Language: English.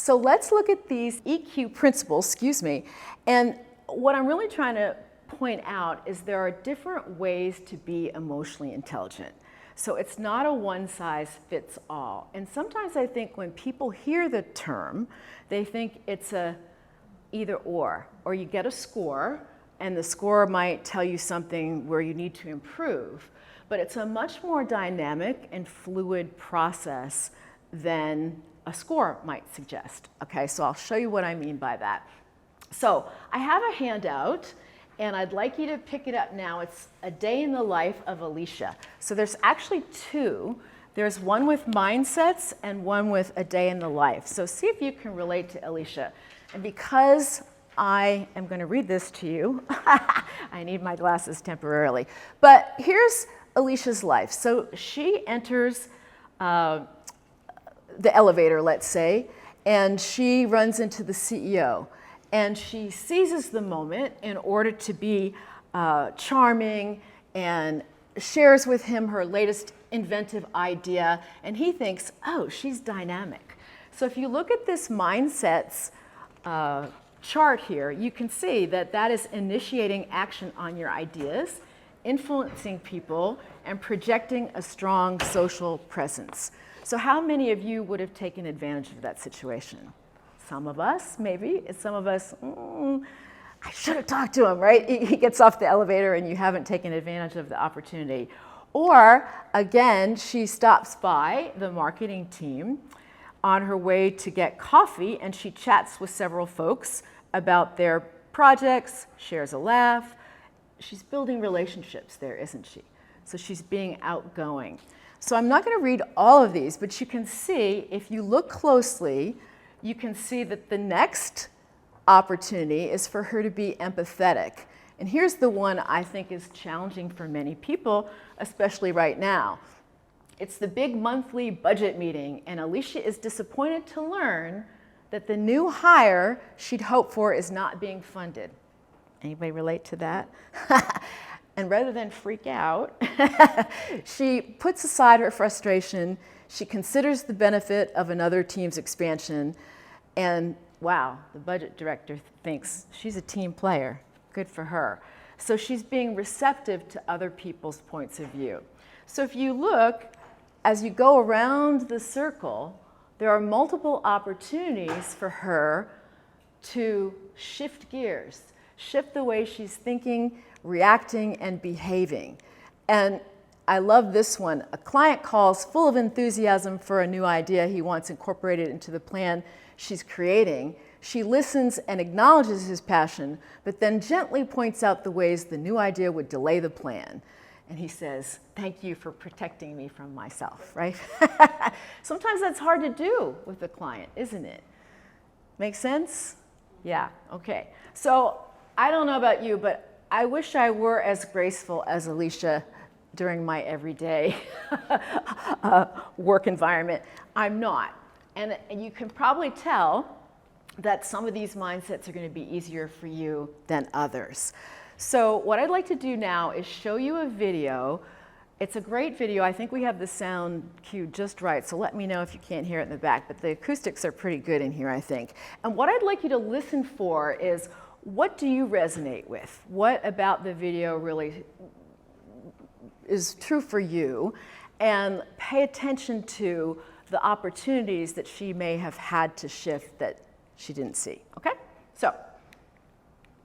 So let's look at these EQ principles, and what I'm really trying to point out is there are different ways to be emotionally intelligent. So it's not a one-size-fits-all. And sometimes I think when people hear the term, they think it's a either or you get a score, and the score might tell you something where you need to improve. But it's a much more dynamic and fluid process than a score might suggest. Okay, so I'll show you what I mean by that. So I have a handout, and I'd like you to pick it up now. It's a day in the life of Alicia. So there's actually two. There's one with mindsets and one with a day in the life. So see if you can relate to Alicia. And because I am going to read this to you, I need my glasses temporarily. But here's Alicia's life. So she enters the elevator, let's say, and she runs into the CEO. And she seizes the moment in order to be charming and shares with him her latest inventive idea. And he thinks, oh, she's dynamic. So if you look at this mindsets chart here, you can see that that is initiating action on your ideas, influencing people, and projecting a strong social presence. So how many of you would have taken advantage of that situation? Some of us, maybe. Some of us, I should have talked to him, right? He gets off the elevator and you haven't taken advantage of the opportunity. Or, again, she stops by the marketing team on her way to get coffee, and she chats with several folks about their projects, shares a laugh. She's building relationships there, isn't she? So she's being outgoing. So I'm not going to read all of these, but you can see, if you look closely, you can see that the next opportunity is for her to be empathetic. And here's the one I think is challenging for many people, especially right now. It's the big monthly budget meeting, and Alicia is disappointed to learn that the new hire she'd hoped for is not being funded. Anybody relate to that? And rather than freak out, she puts aside her frustration. She considers the benefit of another team's expansion, and wow, the budget director thinks she's a team player. Good for her. So she's being receptive to other people's points of view. So if you look, as you go around the circle, there are multiple opportunities for her to shift gears, shift the way she's thinking, reacting, and behaving. And I love this one. A client calls full of enthusiasm for a new idea he wants incorporated into the plan she's creating. She listens and acknowledges his passion, but then gently points out the ways the new idea would delay the plan. And he says, thank you for protecting me from myself, right? Sometimes that's hard to do with a client, isn't it? Make sense? Yeah, okay. So I don't know about you, but I wish I were as graceful as Alicia during my everyday work environment. I'm not. And you can probably tell that some of these mindsets are going to be easier for you than others. So what I'd like to do now is show you a video. It's a great video. I think we have the sound cued just right, so let me know if you can't hear it in the back, but the acoustics are pretty good in here, I think. And what I'd like you to listen for is, what do you resonate with? What about the video really is true for you? And pay attention to the opportunities that she may have had to shift that she didn't see, okay? So